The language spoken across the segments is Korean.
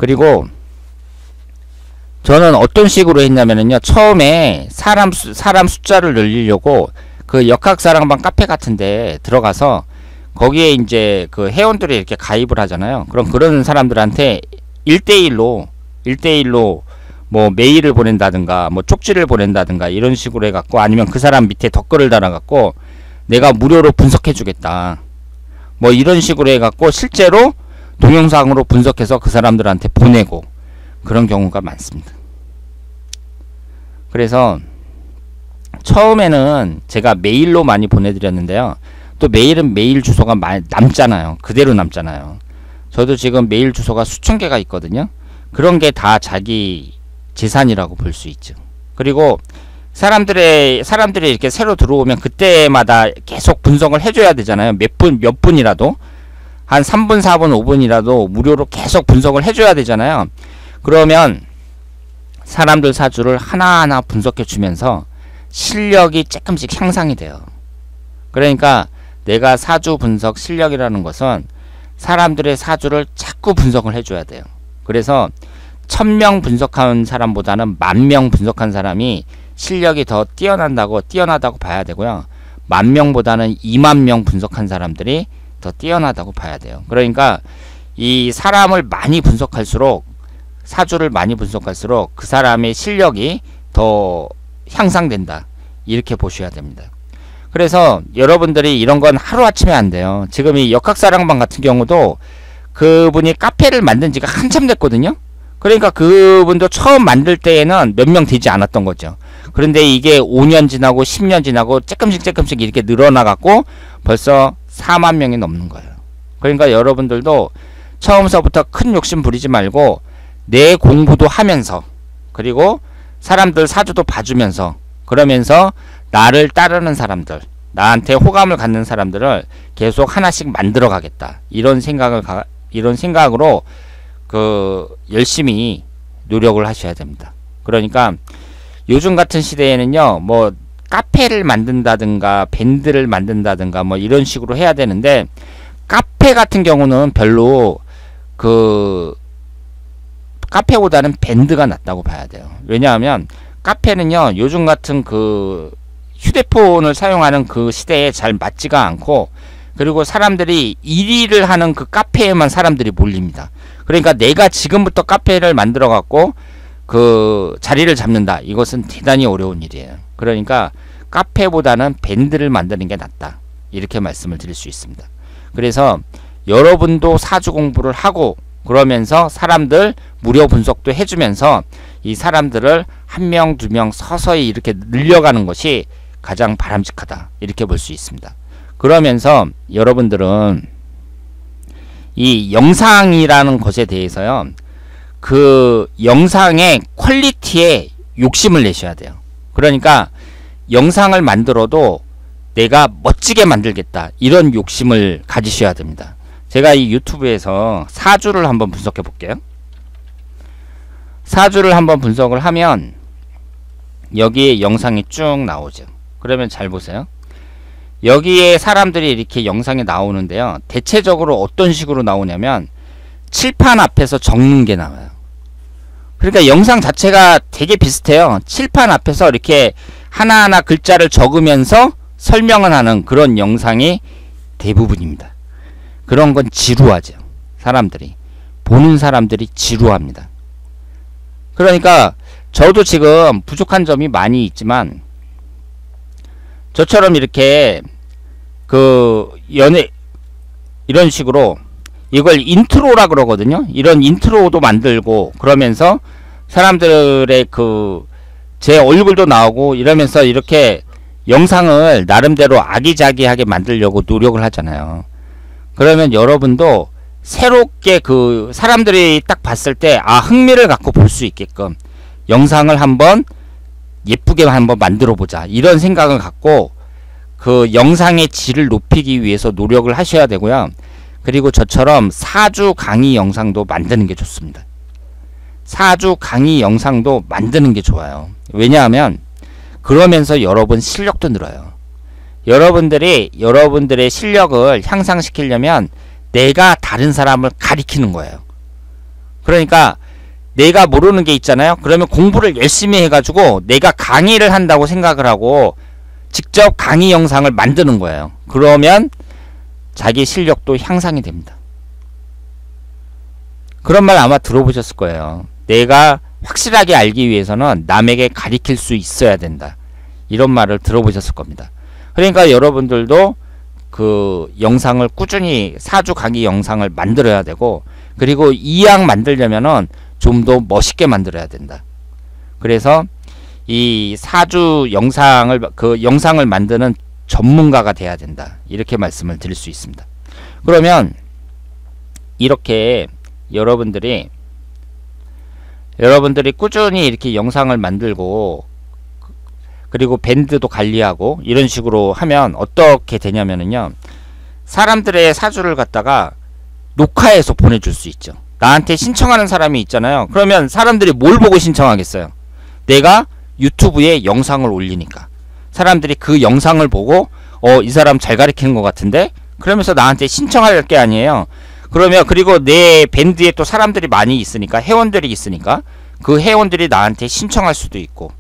그리고 저는 어떤 식으로 했냐면요, 처음에 사람 숫자를 늘리려고 그 역학사랑방 카페 같은데 들어가서 거기에 이제 그 회원들이 이렇게 가입을 하잖아요. 그럼 그런 사람들한테 1대1로 뭐 메일을 보낸다든가 뭐 쪽지를 보낸다든가 이런 식으로 해갖고, 아니면 그 사람 밑에 댓글을 달아갖고 내가 무료로 분석해 주겠다 뭐 이런 식으로 해갖고 실제로 동영상으로 분석해서 그 사람들한테 보내고, 그런 경우가 많습니다. 그래서 처음에는 제가 메일로 많이 보내드렸는데요, 또 메일은 메일 주소가 많이 남잖아요. 그대로 남잖아요. 저도 지금 메일 주소가 수천 개가 있거든요. 그런 게 다 자기 재산이라고 볼 수 있죠. 그리고 사람들이 이렇게 새로 들어오면 그때마다 계속 분석을 해줘야 되잖아요. 몇 분이라도, 한 3분, 4분, 5분이라도 무료로 계속 분석을 해줘야 되잖아요. 그러면 사람들 사주를 하나하나 분석해 주면서 실력이 조금씩 향상이 돼요. 그러니까 내가 사주 분석 실력이라는 것은 사람들의 사주를 자꾸 분석을 해줘야 돼요. 그래서 1000명 분석한 사람보다는 10,000명 분석한 사람이 실력이 더 뛰어나다고 봐야 되고요. 10,000명보다는 20,000명 분석한 사람들이 더 뛰어나다고 봐야 돼요. 그러니까 이 사람을 많이 분석할수록, 사주를 많이 분석할수록 그 사람의 실력이 더 향상된다, 이렇게 보셔야 됩니다. 그래서 여러분들이 이런 건 하루아침에 안 돼요. 지금 이 역학사랑방 같은 경우도 그분이 카페를 만든 지가 한참 됐거든요. 그러니까 그분도 처음 만들 때에는 몇 명 되지 않았던 거죠. 그런데 이게 5년 지나고 10년 지나고 조금씩 이렇게 늘어나갖고 벌써 4만 명이 넘는 거예요. 그러니까 여러분들도 처음서부터 큰 욕심 부리지 말고 내 공부도 하면서, 그리고 사람들 사주도 봐주면서, 그러면서 나를 따르는 사람들, 나한테 호감을 갖는 사람들을 계속 하나씩 만들어 가겠다, 이런 생각으로 열심히 노력을 하셔야 됩니다. 그러니까 요즘 같은 시대에는요, 뭐 카페를 만든다든가 밴드를 만든다든가 뭐 이런 식으로 해야 되는데, 카페 같은 경우는 별로 카페보다는 밴드가 낫다고 봐야 돼요. 왜냐하면 카페는요, 요즘 같은 휴대폰을 사용하는 그 시대에 잘 맞지가 않고, 그리고 사람들이 1위를 하는 그 카페에만 사람들이 몰립니다. 그러니까 내가 지금부터 카페를 만들어 갖고 자리를 잡는다, 이것은 대단히 어려운 일이에요. 그러니까 카페보다는 밴드를 만드는 게 낫다, 이렇게 말씀을 드릴 수 있습니다. 그래서 여러분도 사주 공부를 하고, 그러면서 사람들 무료 분석도 해주면서 이 사람들을 1명, 2명 서서히 이렇게 늘려가는 것이 가장 바람직하다, 이렇게 볼 수 있습니다. 그러면서 여러분들은 이 영상이라는 것에 대해서요, 그 영상의 퀄리티에 욕심을 내셔야 돼요. 그러니까 영상을 만들어도 내가 멋지게 만들겠다, 이런 욕심을 가지셔야 됩니다. 제가 이 유튜브에서 사주를 한번 분석해 볼게요. 사주를 한번 분석을 하면 여기에 영상이 쭉 나오죠. 그러면 잘 보세요. 여기에 사람들이 이렇게 영상이 나오는데요, 대체적으로 어떤 식으로 나오냐면 칠판 앞에서 적는 게 나와요. 그러니까 영상 자체가 되게 비슷해요. 칠판 앞에서 이렇게 하나하나 글자를 적으면서 설명을 하는 그런 영상이 대부분입니다. 그런 건 지루하죠. 보는 사람들이 지루합니다. 그러니까 저도 지금 부족한 점이 많이 있지만, 저처럼 이렇게 이런 식으로 이걸 인트로라 그러거든요. 이런 인트로도 만들고, 그러면서 사람들의 제 얼굴도 나오고 이러면서 이렇게 영상을 나름대로 아기자기하게 만들려고 노력을 하잖아요. 그러면 여러분도 새롭게 사람들이 딱 봤을 때 흥미를 갖고 볼 수 있게끔 영상을 한번 예쁘게 한번 만들어 보자, 이런 생각을 갖고 그 영상의 질을 높이기 위해서 노력을 하셔야 되고요. 그리고 저처럼 사주 강의 영상도 만드는 게 좋습니다. 사주 강의 영상도 만드는 게 좋아요. 왜냐하면 그러면서 여러분 실력도 늘어요. 여러분들의 실력을 향상시키려면 내가 다른 사람을 가리키는 거예요. 그러니까 내가 모르는 게 있잖아요. 그러면 공부를 열심히 해가지고 내가 강의를 한다고 생각을 하고 직접 강의 영상을 만드는 거예요. 그러면 자기 실력도 향상이 됩니다. 그런 말 아마 들어보셨을 거예요. 내가 확실하게 알기 위해서는 남에게 가리킬 수 있어야 된다. 이런 말을 들어보셨을 겁니다. 그러니까 여러분들도 그 영상을 꾸준히 사주 강의 영상을 만들어야 되고, 그리고 이왕 만들려면은 좀 더 멋있게 만들어야 된다. 그래서 이 사주 영상을 영상을 만드는 전문가가 돼야 된다. 이렇게 말씀을 드릴 수 있습니다. 그러면 이렇게 여러분들이 꾸준히 이렇게 영상을 만들고 그리고 밴드도 관리하고 이런 식으로 하면 어떻게 되냐면은요, 사람들의 사주를 갖다가 녹화해서 보내줄 수 있죠. 나한테 신청하는 사람이 있잖아요. 그러면 사람들이 뭘 보고 신청하겠어요? 내가 유튜브에 영상을 올리니까 사람들이 그 영상을 보고 이 사람 잘 가르치는 것 같은데? 그러면서 나한테 신청할 게 아니에요. 그러면 그리고 내 밴드에 또 사람들이 많이 있으니까, 회원들이 있으니까 그 회원들이 나한테 신청할 수도 있고,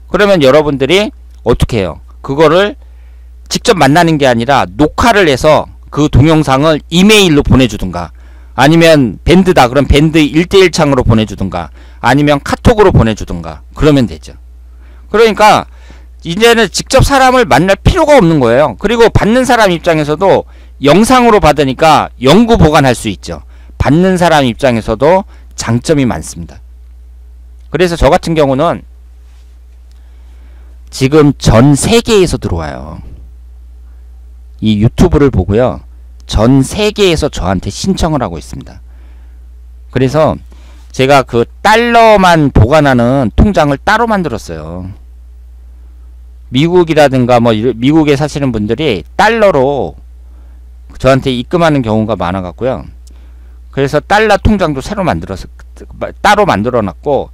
그러면 여러분들이 어떻게 해요? 그거를 직접 만나는 게 아니라 녹화를 해서 그 동영상을 이메일로 보내주든가, 아니면 밴드다 그럼 밴드 1대1 창으로 보내주든가, 아니면 카톡으로 보내주든가, 그러면 되죠. 그러니까 이제는 직접 사람을 만날 필요가 없는 거예요. 그리고 받는 사람 입장에서도 영상으로 받으니까 영구 보관할 수 있죠. 받는 사람 입장에서도 장점이 많습니다. 그래서 저 같은 경우는 지금 전 세계에서 들어와요. 이 유튜브를 보고요, 전 세계에서 저한테 신청을 하고 있습니다. 그래서 제가 그 달러만 보관하는 통장을 따로 만들었어요. 미국이라든가 뭐 미국에 사시는 분들이 달러로 저한테 입금하는 경우가 많아 갖고요. 그래서 달러 통장도 새로 따로 만들어 놨고,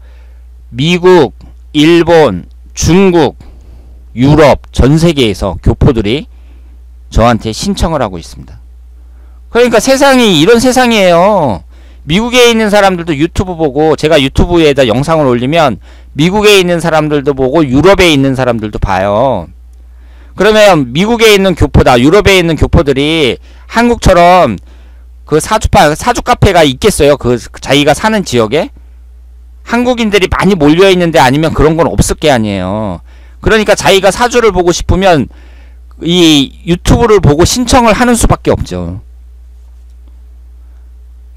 미국, 일본, 중국, 유럽 전 세계에서 교포들이 저한테 신청을 하고 있습니다. 그러니까 세상이 이런 세상이에요. 미국에 있는 사람들도 유튜브 보고, 제가 유튜브에다 영상을 올리면 미국에 있는 사람들도 보고 유럽에 있는 사람들도 봐요. 그러면 미국에 있는 교포다, 유럽에 있는 교포들이 한국처럼 그 사주 카페가 있겠어요? 그 자기가 사는 지역에 한국인들이 많이 몰려 있는데 아니면 그런 건 없을 게 아니에요. 그러니까 자기가 사주를 보고 싶으면 이 유튜브를 보고 신청을 하는 수밖에 없죠.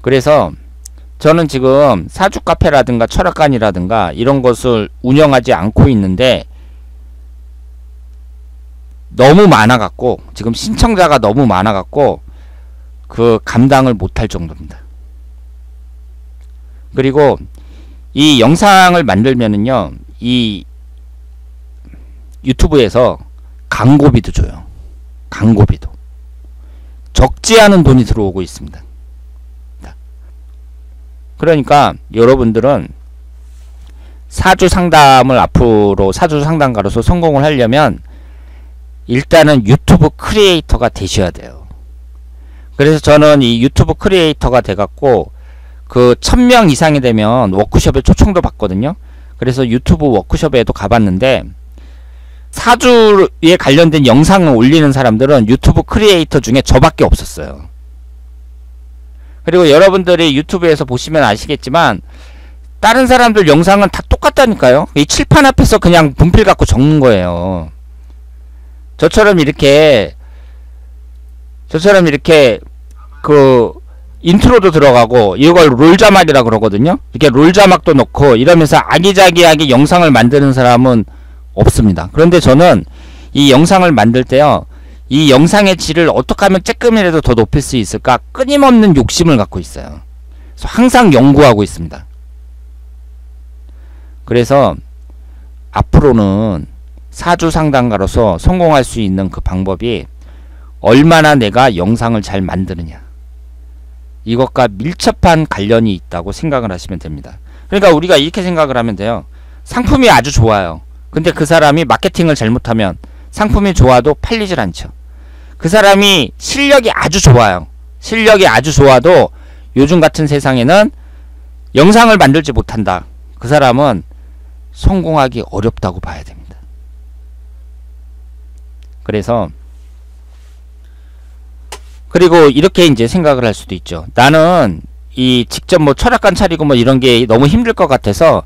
그래서 저는 지금 사주 카페라든가 철학관이라든가 이런 것을 운영하지 않고 있는데, 너무 많아갖고 지금 신청자가 너무 많아갖고 그 감당을 못할 정도입니다. 그리고 이 영상을 만들면은요, 이 유튜브에서 광고비도 줘요. 광고비도 적지 않은 돈이 들어오고 있습니다. 그러니까 여러분들은 사주 상담을 앞으로 사주 상담가로서 성공을 하려면 일단은 유튜브 크리에이터가 되셔야 돼요. 그래서 저는 이 유튜브 크리에이터가 돼갖고 그 1000명 이상이 되면 워크숍에 초청도 받거든요. 그래서 유튜브 워크숍에도 가봤는데, 사주에 관련된 영상을 올리는 사람들은 유튜브 크리에이터 중에 저밖에 없었어요. 그리고 여러분들이 유튜브에서 보시면 아시겠지만 다른 사람들 영상은 다 똑같다니까요. 이 칠판 앞에서 그냥 분필 갖고 적는 거예요. 저처럼 이렇게 그 인트로도 들어가고, 이걸 롤자막이라 그러거든요. 이렇게 롤자막도 넣고 이러면서 아기자기하게 영상을 만드는 사람은 없습니다. 그런데 저는 이 영상을 만들 때요, 이 영상의 질을 어떻게 하면 조금이라도 더 높일 수 있을까 끊임없는 욕심을 갖고 있어요. 그래서 항상 연구하고 있습니다. 그래서 앞으로는 사주 상담가로서 성공할 수 있는 그 방법이 얼마나 내가 영상을 잘 만드느냐, 이것과 밀접한 관련이 있다고 생각을 하시면 됩니다. 그러니까 우리가 이렇게 생각을 하면 돼요. 상품이 아주 좋아요. 근데 그 사람이 마케팅을 잘못하면 상품이 좋아도 팔리질 않죠. 그 사람이 실력이 아주 좋아요. 실력이 아주 좋아도 요즘 같은 세상에는 영상을 만들지 못한다. 그 사람은 성공하기 어렵다고 봐야 됩니다. 그래서 그리고 이렇게 이제 생각을 할 수도 있죠. 나는 이 직접 뭐 철학관 차리고 뭐 이런 게 너무 힘들 것 같아서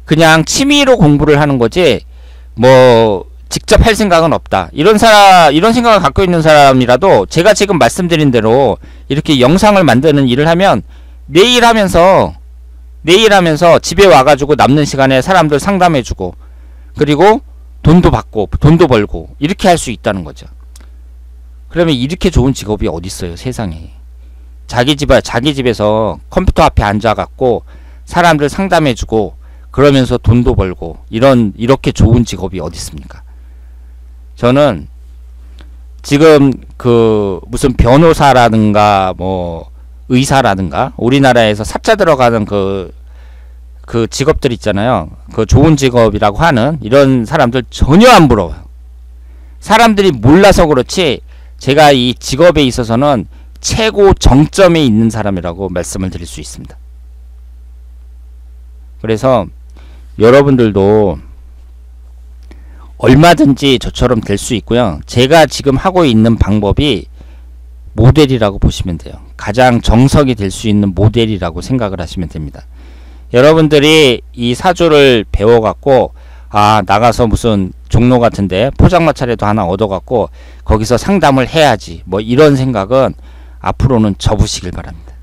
그냥 취미로 공부를 하는 거지 뭐 직접 할 생각은 없다. 이런 생각을 갖고 있는 사람이라도 제가 지금 말씀드린 대로 이렇게 영상을 만드는 일을 하면 매일 하면서 집에 와가지고 남는 시간에 사람들 상담해주고 그리고 돈도 받고 돈도 벌고 이렇게 할 수 있다는 거죠. 그러면 이렇게 좋은 직업이 어디 있어요, 세상에. 자기 집에서 컴퓨터 앞에 앉아갖고 사람들 상담해주고 그러면서 돈도 벌고 이렇게 좋은 직업이 어디 있습니까? 저는 지금 그 무슨 변호사라든가 뭐 의사라든가 우리나라에서 사자 들어가는 그 직업들 있잖아요. 그 좋은 직업이라고 하는 이런 사람들 전혀 안 부러워요. 사람들이 몰라서 그렇지 제가 이 직업에 있어서는 최고 정점에 있는 사람이라고 말씀을 드릴 수 있습니다. 그래서 여러분들도 얼마든지 저처럼 될 수 있고요. 제가 지금 하고 있는 방법이 모델이라고 보시면 돼요. 가장 정석이 될 수 있는 모델이라고 생각을 하시면 됩니다. 여러분들이 이 사주를 배워갖고 나가서 무슨 종로 같은데 포장마차라도 하나 얻어갖고 거기서 상담을 해야지 뭐 이런 생각은 앞으로는 접으시길 바랍니다.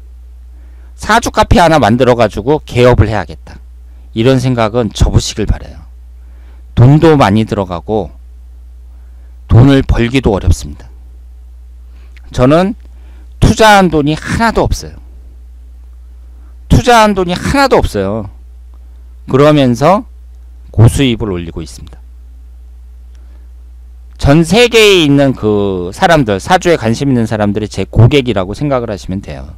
사주 카페 하나 만들어가지고 개업을 해야겠다. 이런 생각은 접으시길 바라요. 돈도 많이 들어가고 돈을 벌기도 어렵습니다. 저는 투자한 돈이 하나도 없어요. 그러면서 고수입을 올리고 있습니다. 전 세계에 있는 그 사람들, 사주에 관심 있는 사람들이 제 고객이라고 생각을 하시면 돼요.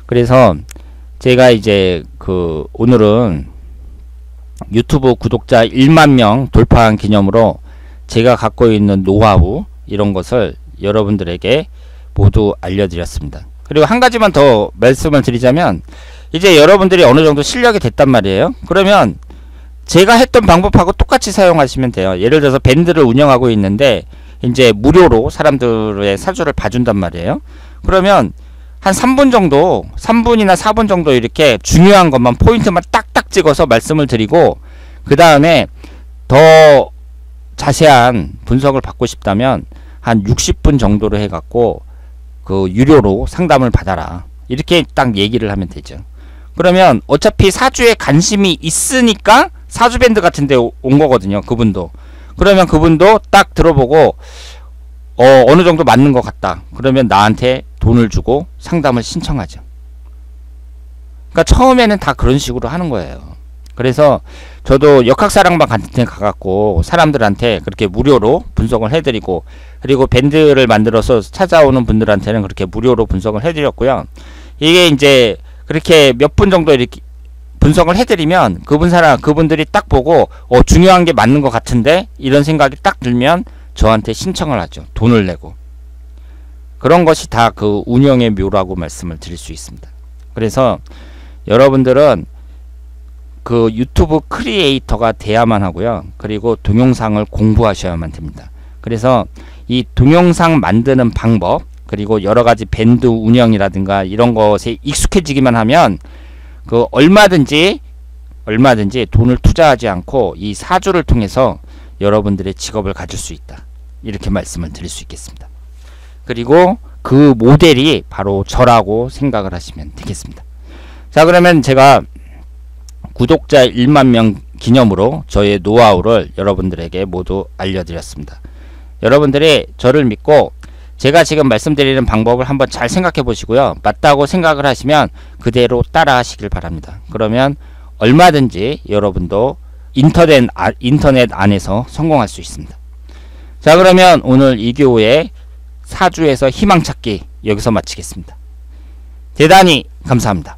그래서 제가 이제 오늘은 유튜브 구독자 1만 명 돌파한 기념으로 제가 갖고 있는 노하우 이런 것을 여러분들에게 모두 알려드렸습니다. 그리고 한 가지만 더 말씀을 드리자면 이제 여러분들이 어느 정도 실력이 됐단 말이에요. 그러면 제가 했던 방법하고 똑같이 사용하시면 돼요. 예를 들어서 밴드를 운영하고 있는데 이제 무료로 사람들의 사주를 봐준단 말이에요. 그러면 한 3분 정도, 3분이나 4분 정도 이렇게 중요한 것만 포인트만 딱딱 찍어서 말씀을 드리고 그 다음에 더 자세한 분석을 받고 싶다면 한 60분 정도로 해갖고 유료로 상담을 받아라. 이렇게 딱 얘기를 하면 되죠. 그러면 어차피 사주에 관심이 있으니까 사주밴드 같은 데 온 거거든요. 그분도. 그러면 그분도 딱 들어보고 어느 정도 맞는 것 같다. 그러면 나한테 돈을 주고 상담을 신청하죠. 그러니까 처음에는 다 그런 식으로 하는 거예요. 그래서 저도 역학사랑방 같은 데 가갖고 사람들한테 그렇게 무료로 분석을 해드리고 그리고 밴드를 만들어서 찾아오는 분들한테는 그렇게 무료로 분석을 해드렸고요. 이게 이제 그렇게 몇 분 정도 이렇게 분석을 해드리면 그분들이 딱 보고 중요한 게 맞는 것 같은데 이런 생각이 딱 들면 저한테 신청을 하죠. 돈을 내고. 그런 것이 다 그 운영의 묘라고 말씀을 드릴 수 있습니다. 그래서 여러분들은 그 유튜브 크리에이터가 돼야만 하고요. 그리고 동영상을 공부하셔야만 됩니다. 그래서 이 동영상 만드는 방법 그리고 여러가지 밴드 운영이라든가 이런 것에 익숙해지기만 하면 얼마든지 돈을 투자하지 않고 이 사주를 통해서 여러분들의 직업을 가질 수 있다. 이렇게 말씀을 드릴 수 있겠습니다. 그리고 그 모델이 바로 저라고 생각을 하시면 되겠습니다. 자, 그러면 제가 구독자 1만 명 기념으로 저의 노하우를 여러분들에게 모두 알려드렸습니다. 여러분들이 저를 믿고 제가 지금 말씀드리는 방법을 한번 잘 생각해 보시고요. 맞다고 생각을 하시면 그대로 따라 하시길 바랍니다. 그러면 얼마든지 여러분도 인터넷 안에서 성공할 수 있습니다. 자, 그러면 오늘 2교의 사주에서 희망찾기 여기서 마치겠습니다. 대단히 감사합니다.